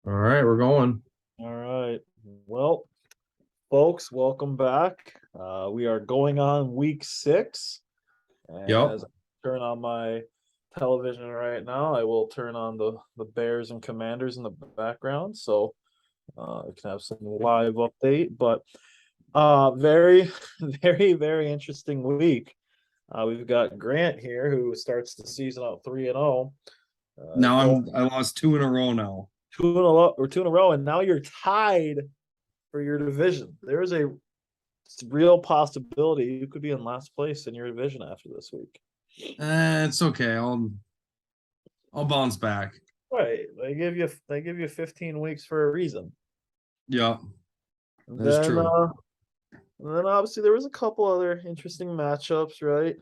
All right, we're going. All right. Well, folks, welcome back. We are going on week 6. And Yep. as I turn on my television right now, I will turn on the Bears and Commanders in the background. So we can have some live update. But very, very, very interesting week. We've got Grant here who starts the season out 3-0. Now Going I lost two in a row now. two in a row, and now you're tied for your division. There is a real possibility you could be in last place in your division after this week. It's okay. I'll bounce back. Right. They give you 15 weeks for a reason. Yeah, And that's then true. obviously there was a couple other interesting matchups, right?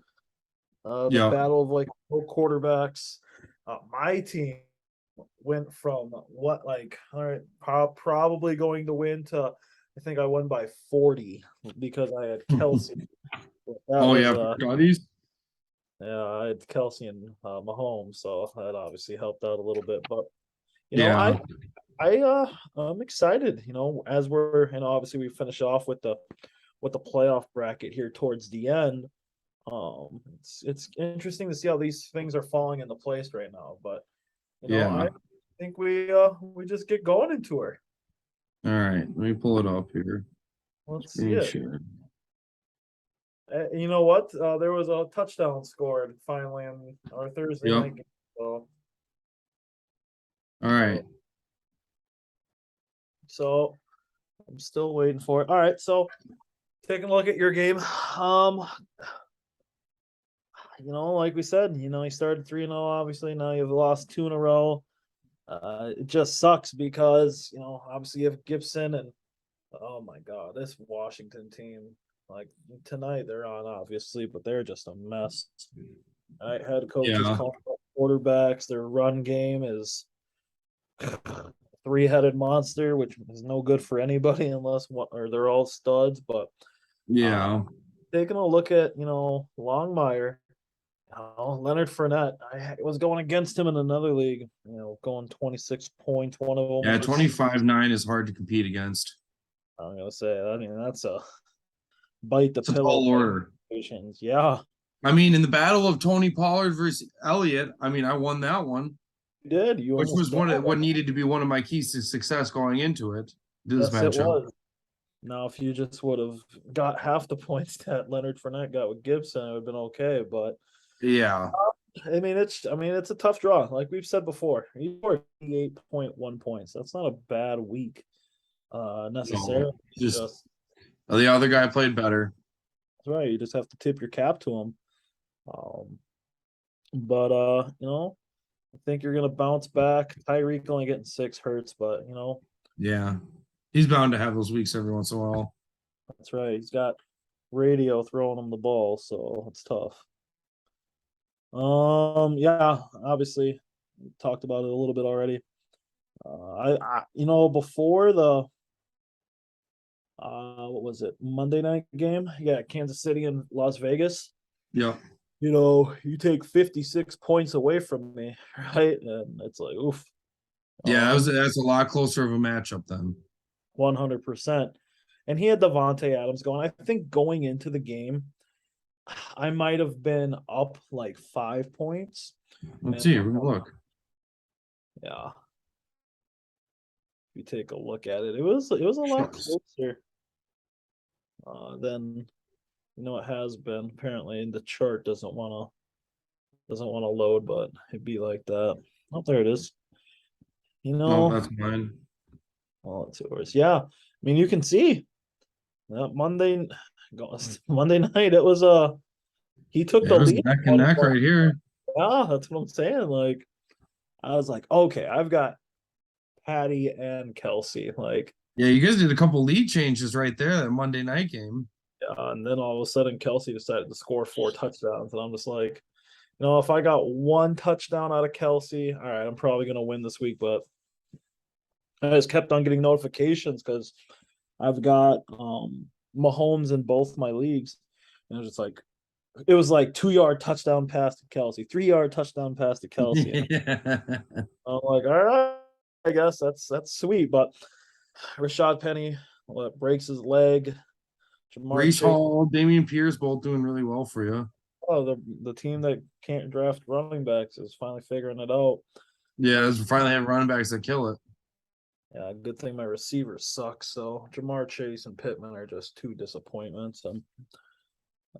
The Yeah. battle of like no quarterbacks. My team went from what like all right, probably going to win to I think I won by 40 because I had Kelsey. That Oh was yeah, for Scotties. yeah, I had Kelsey and Mahomes, so that obviously helped out a little bit. But you know, Yeah. I'm excited. As we're obviously we finish off with the playoff bracket here towards the end. It's interesting to see how these things are falling into place right now. But I Yeah. think we just get going into her. All right. Let me pull it up here. Let's see Screen it. share. You know what? There was a touchdown scored finally on our Thursday Yep. night game. So, All right. uh, so I'm still waiting for it. All right, so taking a look at your game. Um, like we said, you started 3-0, obviously. Now you've lost 2 in a row. It just sucks because, obviously you have Gibson and oh my God, this Washington team, like tonight they're on obviously, but they're just a mess. Right, head coaches Yeah. calling quarterbacks. Their run game is three-headed monster, which is no good for anybody unless one or they're all studs. But uh, Yeah. taking a look at Longmire, Leonard Fournette, I was going against him in another league. Going 26 points. One of them Yeah. was 25-9 is hard to compete against. I'm gonna say. I mean, that's a bite the It's a pillow tall order. patience. Yeah, I mean, in the battle of Tony Pollard versus Elliott, I mean, I won that one, you did. You which almost was got what it. needed to be one of my keys to success going into it. This Yes, it matchup. was. Now, if you just would have got half the points that Leonard Fournette got with Gibson, it would have been okay. But Yeah. I mean, it's a tough draw. Like we've said before, he scored 88.1 points. That's not a bad week, No. necessarily. It's Just just the other guy played better. that's right. You just have to tip your cap to him. Um, but I think you're gonna bounce back. Tyreek only getting 6 hurts, but Yeah. He's bound to have those weeks every once in a while. that's right. He's got radio throwing him the ball, so it's tough. Yeah, obviously we talked about it a little bit already. Before the what was it, Monday night game? Yeah, Kansas City and Las Vegas. Yeah. You take 56 points away from me, right? And it's like, oof. Yeah, I'm that's a lot closer of a matchup then. 100%. And he had Devontae Adams going. I think going into the game, I might have been up like 5 points. Let's And see. We're gonna look. yeah, if you take a look at it, it was a lot Chips. closer than it has been. Apparently, the chart doesn't want to load, but it'd be like that. Oh, there it is. You No, know, that's mine. oh, it's yours. Yeah, I mean, you can see that Monday night. It was he took Yeah, the it was lead. neck At and one neck point. right here. Yeah, that's what I'm saying. Like, I was like, okay, I've got Patty and Kelsey. Like, Yeah, you guys did a couple lead changes right there, that Monday night game. and then all of a sudden, Kelsey decided to score 4 touchdowns, and I'm just like, if I got one touchdown out of Kelsey, all right, I'm probably gonna win this week. But I just kept on getting notifications because I've got Mahomes in both my leagues, and it was like 2 yard touchdown pass to Kelsey, 3 yard touchdown pass to Kelsey. Yeah. I'm like, all right. I guess that's sweet. But Rashad Penny breaks his leg. Jamar Reese Chase, Hall, Damian Pierce, both doing really well for you. the team that can't draft running backs is finally figuring it out. Yeah, it's finally have running backs that kill it. Yeah, good thing my receivers suck. So Jamar Chase and Pittman are just two disappointments. And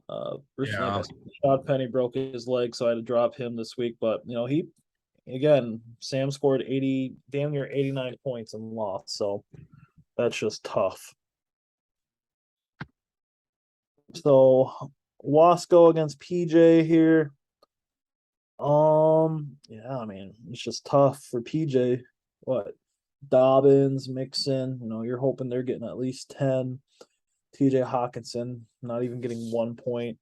like Yeah. I said, Rashad Penny broke his leg, so I had to drop him this week. But he again, Sam scored 80, damn near 89 points and lost. So that's just tough. So Wasco against PJ here. Yeah, I mean, it's just tough for PJ. What? Dobbins, Mixon, you're hoping they're getting at least 10. TJ Hawkinson, not even getting 1 point.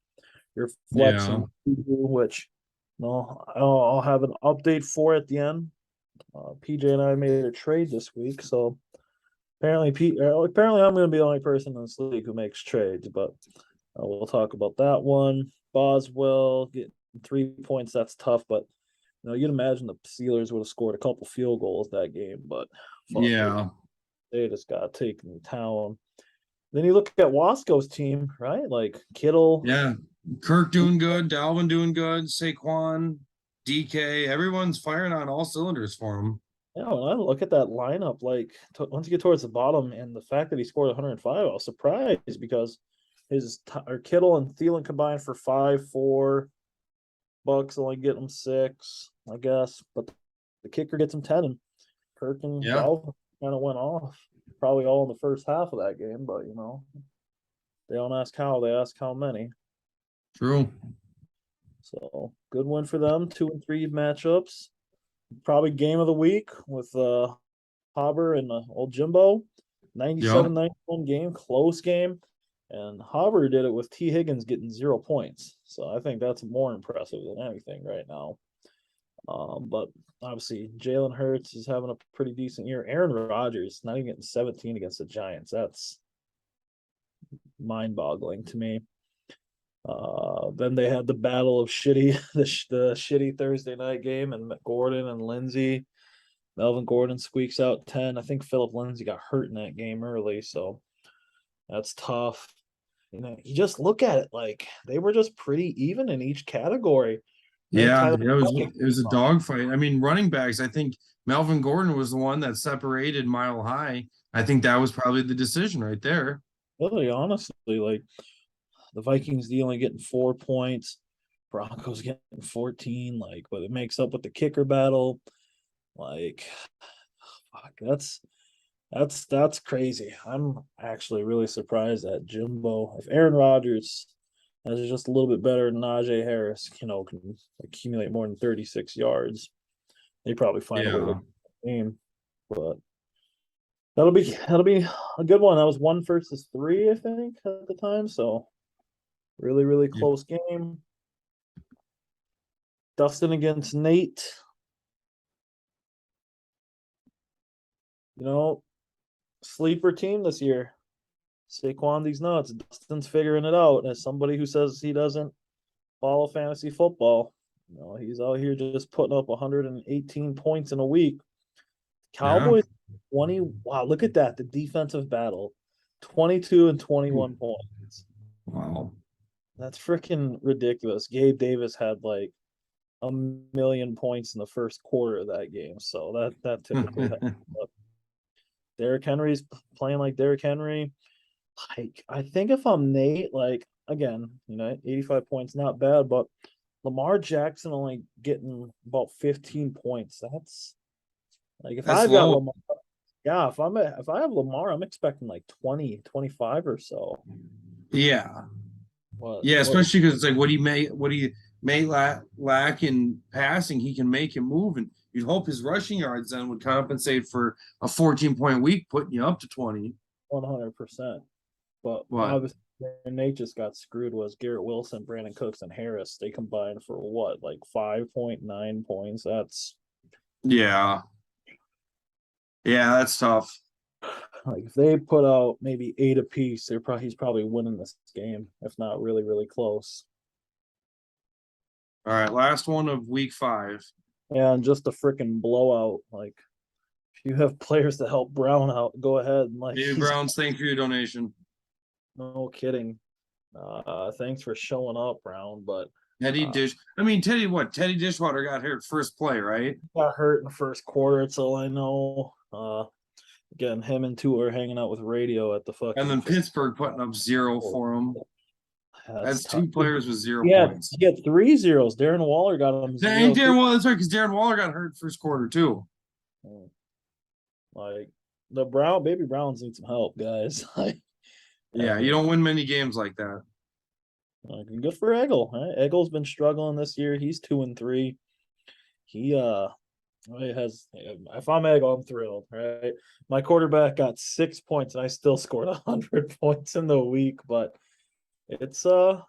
You're flexing, which I'll have an update for at the end. PJ and I made a trade this week, so apparently I'm going to be the only person in this league who makes trades, but we'll talk about that one. Boswell getting 3 points, that's tough, but you'd imagine the Steelers would have scored a couple field goals that game, but Yeah. they just got taken to town. Then you look at Wasco's team, right? Like Kittle. Yeah. Kirk doing good, Dalvin doing good, Saquon, DK, everyone's firing on all cylinders for him. Yeah, when I look at that lineup, like once you get towards the bottom, and the fact that he scored 105, I was surprised because Kittle and Thielen combined for 5-4. Bucks only get him 6, I guess, but the kicker gets him 10, and Kirk and Dalvin kind of went off, probably all in the first half of that game. But they don't ask how, they ask how many. True. So good win for them. 2 and 3 matchups. Probably game of the week with Hobber and old Jimbo. 97-91 game, close game. And Hobber did it with T. Higgins getting 0 points. So I think that's more impressive than anything right now. But obviously Jalen Hurts is having a pretty decent year. Aaron Rodgers not even getting 17 against the Giants. That's mind-boggling to me. Then they had the battle of the shitty Thursday night game, and Gordon and Lindsey. Melvin Gordon squeaks out 10. I think Philip Lindsay got hurt in that game early, so that's tough. You just look at it like they were just pretty even in each category. Yeah, it was a dogfight. I mean, running backs, I think Melvin Gordon was the one that separated Mile High. I think that was probably the decision right there. Really, honestly, like the Vikings, only getting 4 points. Broncos getting 14, but it makes up with the kicker battle. Fuck, that's crazy. I'm actually really surprised that Jimbo, if Aaron Rodgers is just a little bit better than Najee Harris, can accumulate more than 36 yards, they probably find a way to win the game. But that'll be a good one. That was 1 versus 3, I think, at the time. So really, really close game. Dustin against Nate. Sleeper team this year. Saquon these nuts. Dustin's figuring it out. As somebody who says he doesn't follow fantasy football, he's out here just putting up 118 points in a week. Cowboys 20. Wow, look at that. The defensive battle. 22 and 21 points. Wow. That's freaking ridiculous. Gabe Davis had like a million points in the first quarter of that game. So that typically happens. Derrick Henry's playing like Derrick Henry. I think if I'm Nate, again, 85 points, not bad, but Lamar Jackson only getting about 15 points. That's if I've got Lamar, yeah, if I have Lamar, I'm expecting like 20, 25 or so. Yeah. Especially because it's like what he may lack in passing, he can make him move, and you'd hope his rushing yards then would compensate for a 14-point week, putting you up to 20. 100%. But obviously, Nate just got screwed was Garrett Wilson, Brandon Cooks, and Harris. They combined for what, 5.9 points? That's that's tough. If they put out maybe 8 apiece, he's probably winning this game, if not really, really close. All right, last one of week 5. And just a freaking blowout. if you have players to help Brown out, go ahead. Like David Browns, thanks for your donation. no kidding. Thanks for showing up, Brown. But Teddy Teddy Dishwater got hurt first play, right? got hurt in the first quarter. That's all I know. Again, him and Tua are hanging out with radio at the fucking. And then Pittsburgh putting up 0 for him. That's tough. 2 players with 0 points. He had 3 zeros. Darren Waller got him. Darren Waller, that's right, because Darren Waller got hurt first quarter too. Like the baby Browns need some help, guys. Yeah, you don't win many games like that. Good for Eggle. Right? Eggle's been struggling this year. He's 2-3. He has. If I'm Eggle, I'm thrilled. Right, my quarterback got 6 points, and I still scored 100 points in the week. But it's not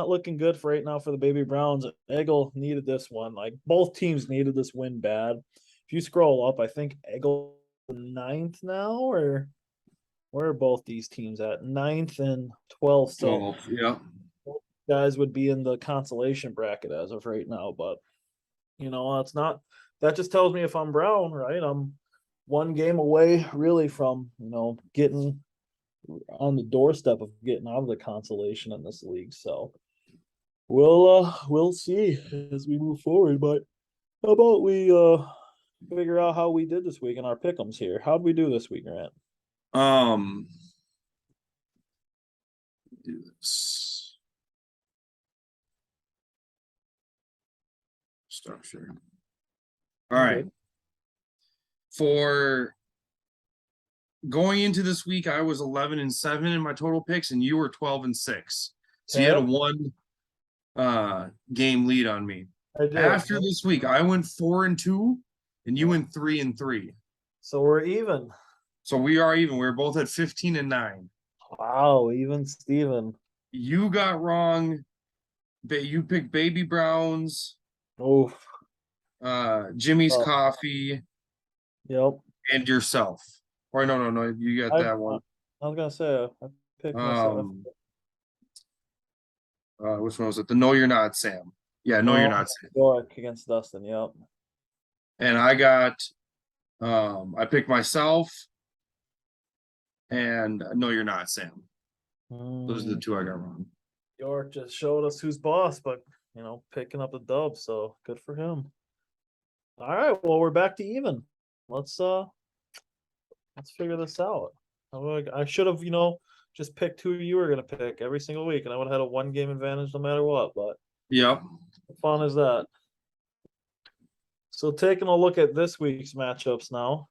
looking good for right now for the baby Browns. Eggle needed this one. Like both teams needed this win bad. If you scroll up, I think Eggle 9th now, or where are both these teams at? 9th and 12th. So yeah, guys would be in the consolation bracket as of right now. But it's not. That just tells me if I'm Brown, right? I'm one game away, really, from getting on the doorstep of getting out of the consolation in this league. So we'll see as we move forward. But how about we figure out how we did this week in our pick'ems here? How'd we do this week, Grant? Do this. Start sharing. All right. For going into this week, I was 11-7 in my total picks, and you were 12-6. So you had a 1 game lead on me. After this week, I went 4-2, and you went 3-3. So we're even. So we are even. We're both at 15-9. Wow, even Steven. You got wrong. You picked Baby Browns. Oh. Jimmy's Coffee. Yep. And yourself. Or no. You got that one. I was gonna say I picked myself. Which one was it? The No You're Not Sam. Yeah, No You're Not Sam. York against Dustin, yep. And I got I picked myself and No You're Not Sam. Those are the 2 I got wrong. York just showed us who's boss, but picking up the dub, so good for him. All right, well, we're back to even. Let's figure this out. I should have, just picked who you were gonna pick every single week, and I would have had a 1-game advantage no matter what. But yep, how fun is that? So taking a look at this week's matchups now,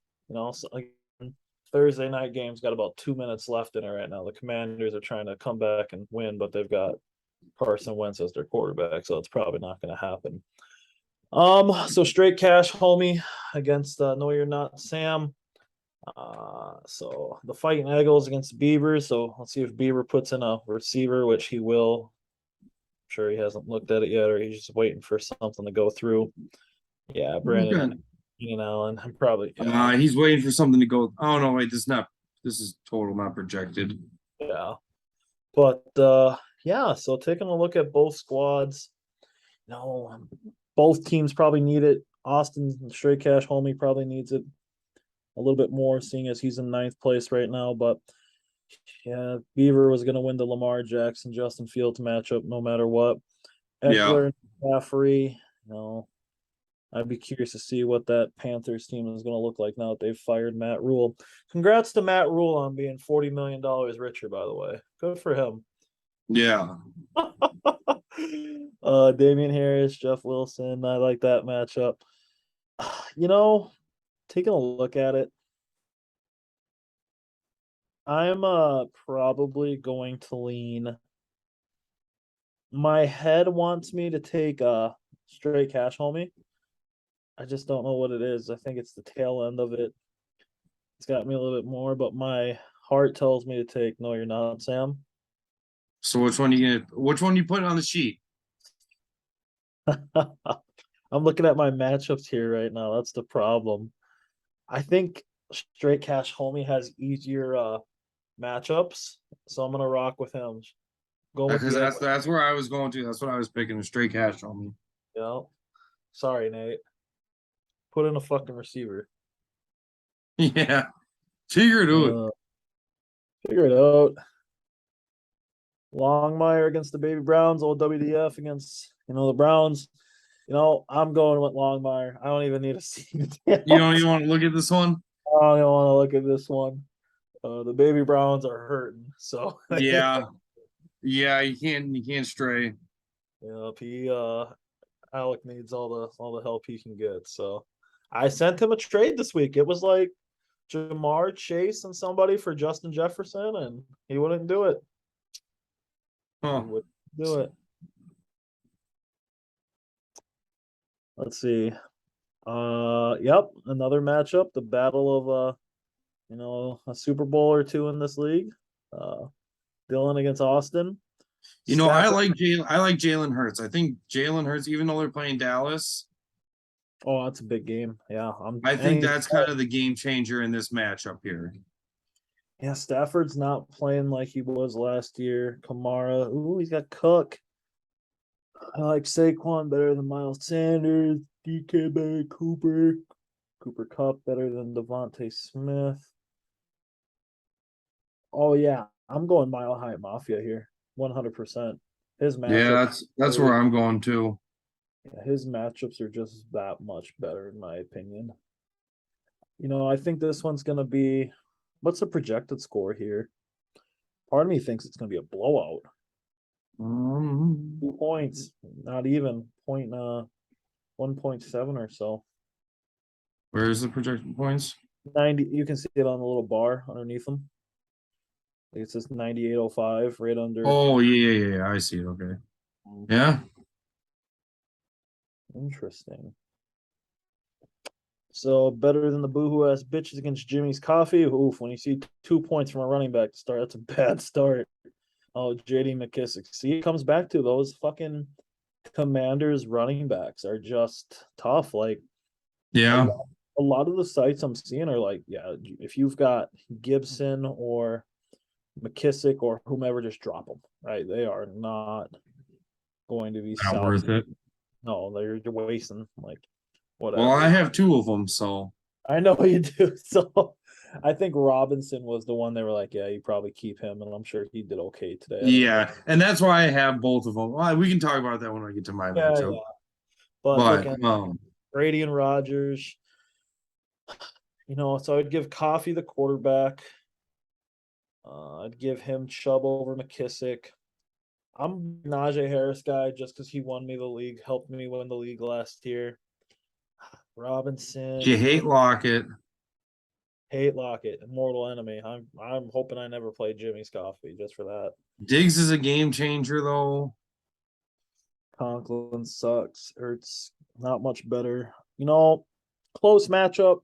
Thursday night game's got about 2 minutes left in it right now. The Commanders are trying to come back and win, but they've got Carson Wentz as their quarterback, so it's probably not going to happen. So straight cash, homie, against No You're Not Sam. So the Fighting Eagles against the Beavers. So let's see if Beaver puts in a receiver, which he will. I'm sure he hasn't looked at it yet, or he's just waiting for something to go through. Yeah, Brandon Allen. I'm probably. He's waiting for something to go. Oh no, wait, this is total, not projected. Yeah, but yeah. So taking a look at both squads, both teams probably need it. Austin straight cash homie probably needs it a little bit more, seeing as he's in 9th place right now. But yeah, Beaver was going to win the Lamar Jackson Justin Fields matchup no matter what. Eckler and McCaffrey, I'd be curious to see what that Panthers team is going to look like now that they've fired Matt Rule. Congrats to Matt Rule on being $40 million richer, by the way. Good for him. Yeah. Damian Harris, Jeff Wilson. I like that matchup. Taking a look at it, I'm probably going to lean. My head wants me to take straight cash homie. I just don't know what it is. I think it's the tail end of it. It's got me a little bit more, but my heart tells me to take No You're Not Sam. So which one you put on the sheet? I'm looking at my matchups here right now. That's the problem. I think straight cash homie has easier matchups, so I'm gonna rock with him. Because that's where I was going to. That's what I was picking, a straight cash homie. Yeah. Sorry, Nate. Put in a fucking receiver. Yeah. Figure it out. Figure it out. Longmire against the Baby Browns, old WDF against the Browns. I'm going with Longmire. I don't even need to see the You don't even want to look at this one? I don't even want to look at this one. The Baby Browns are hurting, so Yeah. Yeah, you can't stray. Alec needs all the help he can get. So I sent him a trade this week. It was like Jamar Chase and somebody for Justin Jefferson, and he wouldn't do it. Huh. He wouldn't do it. Let's see. Yep, another matchup, the battle of a Super Bowl or two in this league. Dylan against Austin. I like Jalen Hurts. I think Jalen Hurts, even though they're playing Dallas. Oh, that's a big game. Yeah. I think that's kind of the game changer in this matchup here. Yeah, Stafford's not playing like he was last year. Kamara. Ooh, he's got Cook. I like Saquon better than Miles Sanders. DK better than Cooper. Cooper Kupp better than Devontae Smith. Oh yeah, I'm going Mile High Mafia here, 100%. His matchups. Yeah, that's where I'm going too. Yeah, his matchups are just that much better in my opinion. I think this one's gonna be. What's the projected score here? Part of me thinks it's gonna be a blowout. 2 points, not even 1.7 or so. Where's the projected points? 90. You can see it on the little bar underneath them. It says 98.05 right under. Oh yeah. I see it. Okay. Yeah. Interesting. So better than the boohoo ass bitches against Jimmy's Coffee. Oof! When you see 2 points from a running back to start, that's a bad start. Oh, JD McKissic. See, it comes back to those fucking Commanders running backs are just tough. Like, yeah, a lot of the sites I'm seeing are like, yeah, if you've got Gibson or McKissic or whomever, just drop them. Right? They are not going to be not worth it. No, they're wasting like whatever. Well, I have 2 of them, so I know you do. So I think Robinson was the one they were like, yeah, you probably keep him, and I'm sure he did okay today. Yeah, and that's why I have both of them. Well, we can talk about that when I get to my matchup. Yeah. But Brady and Rodgers, so I'd give Coffee the quarterback. I'd give him Chubb over McKissic. I'm Najee Harris guy just because he won me the league, helped me win the league last year. Robinson. You hate Lockett. Hate Lockett, mortal enemy. I'm hoping I never play Jimmy's Coffee just for that. Diggs is a game changer though. Conklin sucks. Ertz not much better. Close matchup.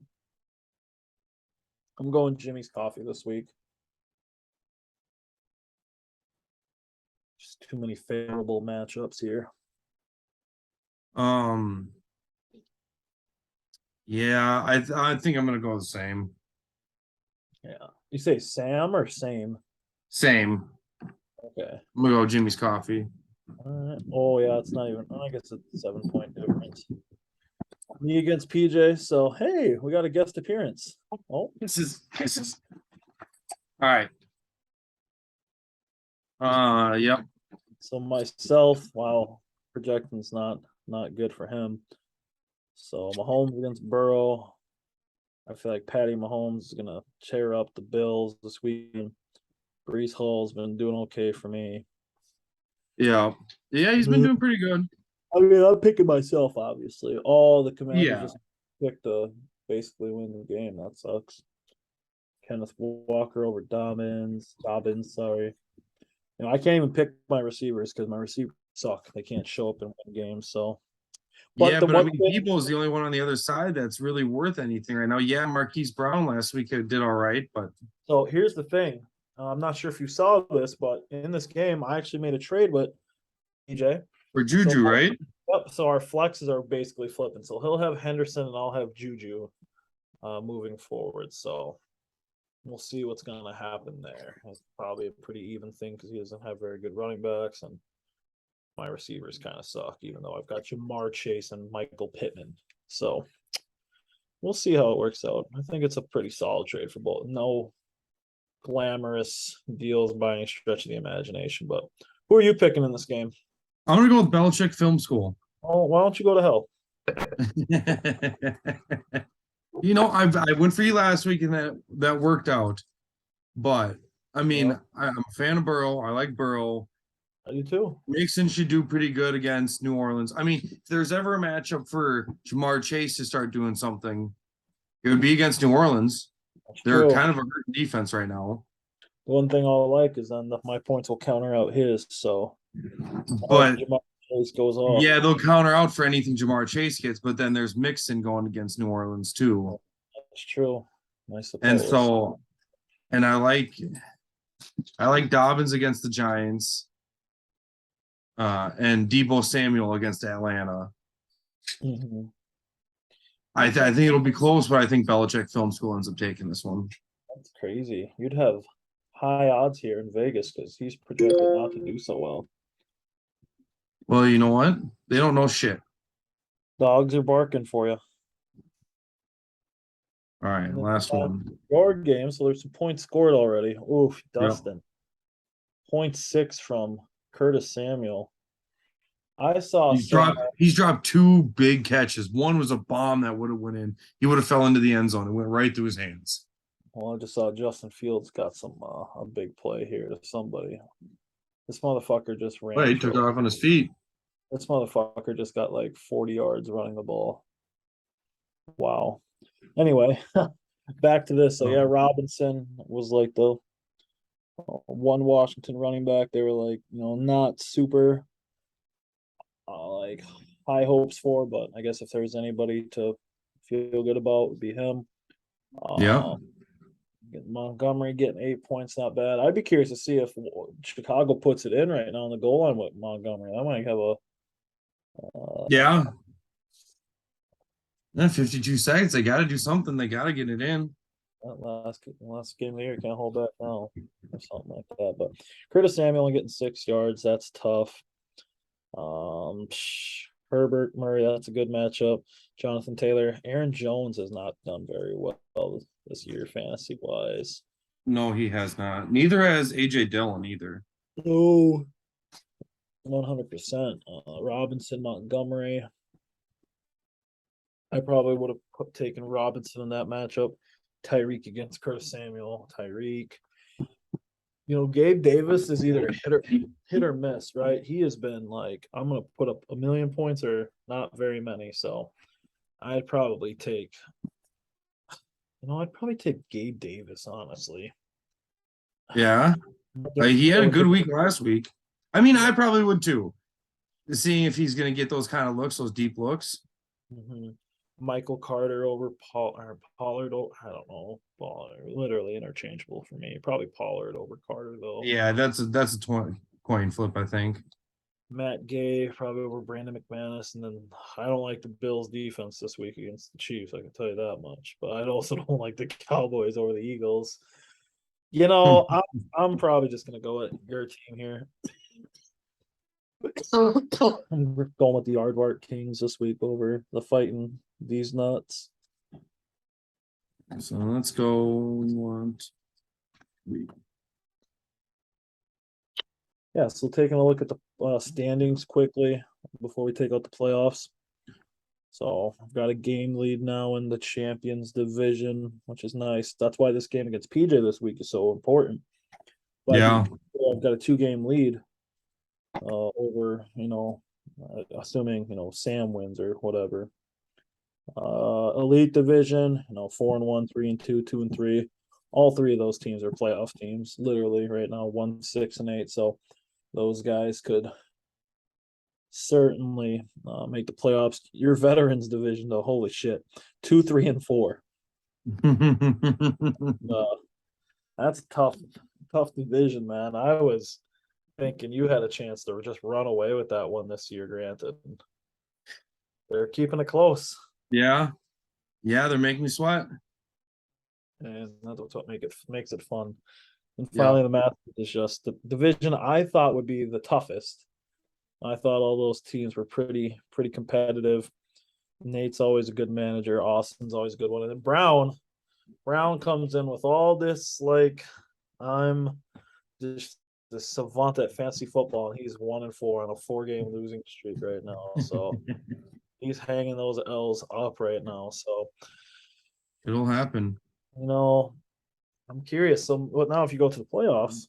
I'm going Jimmy's Coffee this week. Just too many favorable matchups here. Yeah, I think I'm gonna go the same. Yeah. You say Sam or same? Same. Okay. I'm gonna go Jimmy's Coffee. Oh yeah, it's not even. I guess it's a 7-point difference. Me against PJ. So hey, we got a guest appearance. Oh, this is all right. Yep. So myself, wow, projecting's not good for him. So Mahomes against Burrow. I feel like Patty Mahomes is gonna tear up the Bills this weekend. Breece Hall's been doing okay for me. Yeah, he's been doing pretty good. I mean, I'm picking myself, obviously. All the Commanders just picked to basically win the game. That sucks. Kenneth Walker over Dobbins. Sorry. I can't even pick my receivers because my receivers suck. They can't show up and win games. So, but I mean, Debo is the only one on the other side that's really worth anything right now. Yeah, Marquise Brown last week did all right, but so here's the thing. I'm not sure if you saw this, but in this game, I actually made a trade with EJ. For Juju, right? Yep. So our flexes are basically flipping. So he'll have Henderson and I'll have Juju moving forward. So we'll see what's going to happen there. It's probably a pretty even thing because he doesn't have very good running backs, and my receivers kind of suck, even though I've got Jamar Chase and Michael Pittman. So we'll see how it works out. I think it's a pretty solid trade for both. No glamorous deals by any stretch of the imagination, but who are you picking in this game? I'm gonna go with Belichick Film School. Oh, why don't you go to hell? I went for you last week and that worked out. But I mean, Yeah. I'm a fan of Burrow. I like Burrow. I do too. Mixon should do pretty good against New Orleans. I mean, if there's ever a matchup for Jamar Chase to start doing something, it would be against New Orleans. That's They're true. kind of a hurt defense right now. The one thing I'll like is then my points will counter out his. So, But Jamar Chase goes off. yeah, they'll counter out for anything Jamar Chase gets. But then there's Mixon going against New Orleans too. That's true. I And suppose. so, and I like Dobbins against the Giants. And Deebo Samuel against Atlanta. Mhm. I think it'll be close, but I think Belichick Film School ends up taking this one. That's crazy. You'd have high odds here in Vegas because he's projected not to do so well. Well, you know what? They don't know shit. Dogs are barking for you. All right, last one. Yard game, so there's some points scored already. Oof, Dustin. 0.6 from Curtis Samuel. I saw He's dropped two big catches. One was a bomb that would have went in. He would have fell into the end zone and went right through his hands. Well, I just saw Justin Fields got some a big play here to somebody. This motherfucker just ran. Well, he took it off on his feet. This motherfucker just got like 40 yards running the ball. Wow. Anyway, back to this. So yeah, Robinson was like the one Washington running back. They were like, not super like high hopes for, but I guess if there's anybody to feel good about, it would be him. Yeah. Montgomery getting 8 points, not bad. I'd be curious to see if Chicago puts it in right now on the goal line with Montgomery. I might have a yeah. 52 seconds. They got to do something. They got to get it in. Last game of the year, can't hold back now or something like that. But Curtis Samuel only getting 6 yards. That's tough. Herbert Murray, that's a good matchup. Jonathan Taylor, Aaron Jones has not done very well this year fantasy wise. No, he has not. Neither has AJ Dillon either. No, 100%. Robinson, Montgomery. I probably would have taken Robinson in that matchup. Tyreek against Curtis Samuel. Tyreek. Gabe Davis is either hit or miss, right? He has been like, I'm gonna put up 1 million points or not very many. So I'd probably take Gabe Davis, honestly. Yeah. He had a good week last week. I mean, I probably would too. Seeing if he's gonna get those kind of looks, those deep looks. Mm-hmm. Michael Carter over Pollard. I don't know. Pollard, literally interchangeable for me. Probably Pollard over Carter though. Yeah, that's a coin flip, I think. Matt Gay probably over Brandon McManus, and then I don't like the Bills' defense this week against the Chiefs. I can tell you that much. But I also don't like the Cowboys over the Eagles. I'm probably just gonna go with your team here. I'm going with the Aardvark Kings this week over the fighting these nuts. So let's go. Yeah, so taking a look at the standings quickly before we take out the playoffs. So I've got a game lead now in the Champions Division, which is nice. That's why this game against PJ this week is so important. But yeah, I've got a 2-game lead over, assuming Sam wins or whatever. Elite Division, 4-1, 3-2, 2-3. All three of those teams are playoff teams, literally right now, 1, 6, and 8. So those guys could certainly make the playoffs. Your Veterans Division, though, holy shit, 2, 3, and 4. That's tough division, man. I was thinking you had a chance to just run away with that one this year, granted. They're keeping it close. Yeah, they're making me sweat, and that's what makes it fun. And finally, the math is just the division I thought would be the toughest. I thought all those teams were pretty competitive. Nate's always a good manager. Austin's always a good one. And then Brown comes in with all this like I'm just the savant at fantasy football, and he's 1-4 on a 4-game losing streak right now. So he's hanging those L's up right now. So It'll happen. I'm curious. So what now if you go to the playoffs?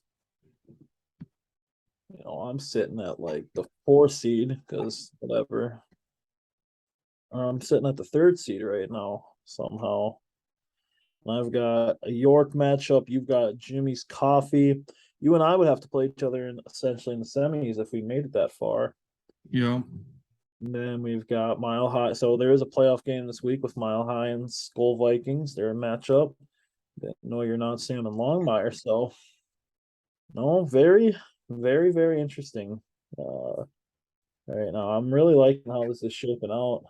I'm sitting at like the 4 seed because whatever. I'm sitting at the 3rd seed right now somehow. And I've got a York matchup. You've got Jimmy's Coffee. You and I would have to play each other essentially in the semis if we made it that far. Yeah. And then we've got Mile High. So there is a playoff game this week with Mile High and Skull Vikings. They're a matchup. No, you're not Sam and Longmire. So, no, very, very, very interesting. Right now, I'm really liking how this is shaping out.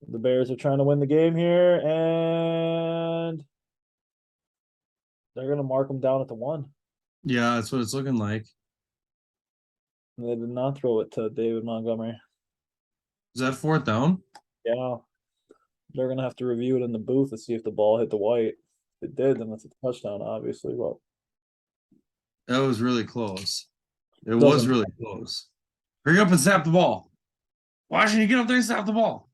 The Bears are trying to win the game here, and they're going to mark them down at the 1. Yeah, that's what it's looking like. And they did not throw it to David Montgomery. Is that 4th down? Yeah. They're going to have to review it in the booth to see if the ball hit the white. If it did, then it's a touchdown, obviously. But that was really close. It was really close. Hurry up and snap the ball. Why shouldn't you get up there and snap the ball?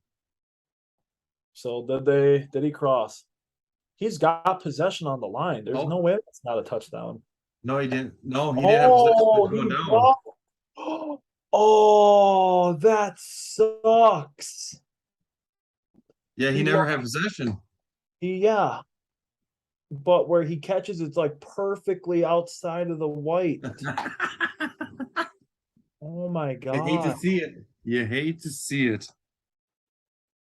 So did he cross? He's got possession on the line. There's no way that's not a touchdown. No, he didn't. No, he didn't have possession going down. Oh, that sucks. Yeah, he never had possession. Yeah. But where he catches, it's like perfectly outside of the white. Oh my God. I hate to see it. You hate to see it.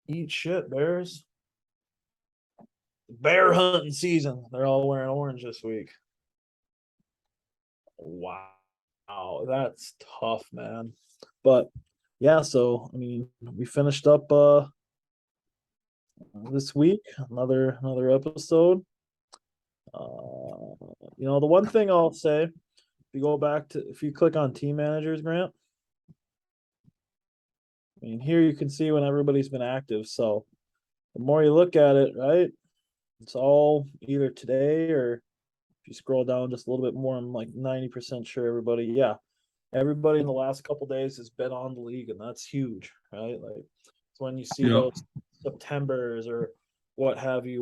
Eat shit, Bears. Bear hunting season. They're all wearing orange this week. Wow. That's tough, man. But yeah, so I mean, we finished up this week, another episode. The one thing I'll say, if you click on team managers, Grant, I mean, here you can see when everybody's been active. So the more you look at it, right, it's all either today or if you scroll down just a little bit more, I'm like 90% sure everybody in the last couple days has been on the league, and that's huge, right? Like it's when you see those Septembers or what have you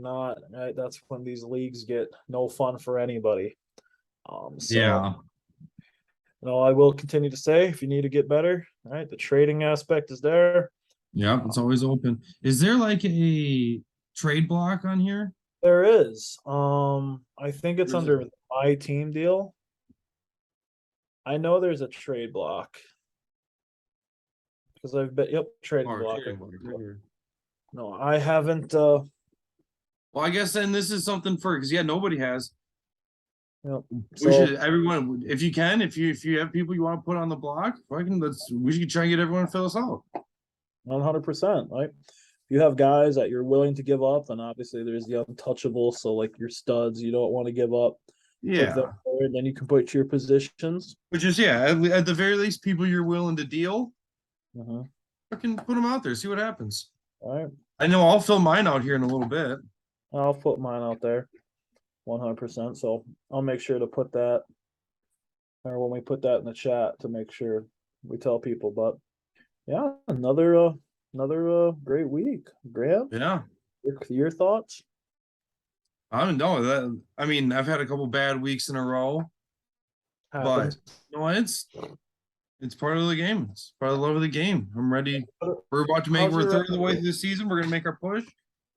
not, right? That's when these leagues get no fun for anybody. I will continue to say, if you need to get better, right, the trading aspect is there. Yeah, it's always open. Is there like a trade block on here? There is. I think it's under my team deal. I know there's a trade block because I've been trading block. No, I haven't. Well, I guess then this is something because nobody has. Yep. We should everyone if you have people you want to put on the block, we should try and get everyone to fill us out. 100%, right? If you have guys that you're willing to give up, and obviously there's the untouchable, so like your studs you don't want to give up. Yeah. Then you can put your positions. Which is at the very least, people you're willing to deal. I can put them out there, see what happens. All right. I know I'll fill mine out here in a little bit. I'll put mine out there 100%. So I'll make sure to put that, or when we put that in the chat, to make sure we tell people. But yeah, another great week. Graham? Yeah. Your thoughts? I don't know that. I mean, I've had a couple bad weeks in a row, but it's part of the game. It's part of the love of the game. I'm ready. We're about to we're a third of the way through the season. We're gonna make our push.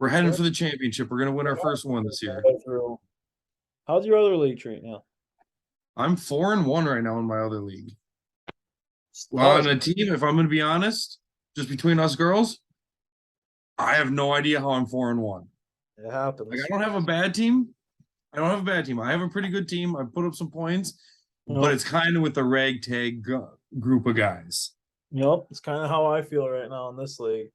We're heading for the championship. We're gonna win our first one this year. How's your other league treating you? I'm 4-1 right now in my other league. Well, on a team, if I'm gonna be honest, just between us girls, I have no idea how I'm 4-1. It happens. Like, I don't have a bad team. I have a pretty good team. I put up some points, but it's kind of with the ragtag group of guys. Yep, it's kind of how I feel right now in this league.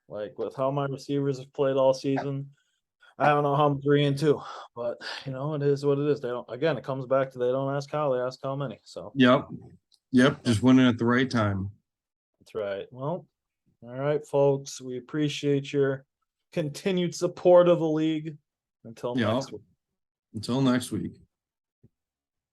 Like with how my receivers have played all season, I don't know how I'm 3-2, but it is what it is. They don't. Again, it comes back to they don't ask how, they ask how many. So. Yep. Just winning at the right time. That's right. Well, All right, folks. We appreciate your continued support of the league. Until Yeah. next week. Until next week.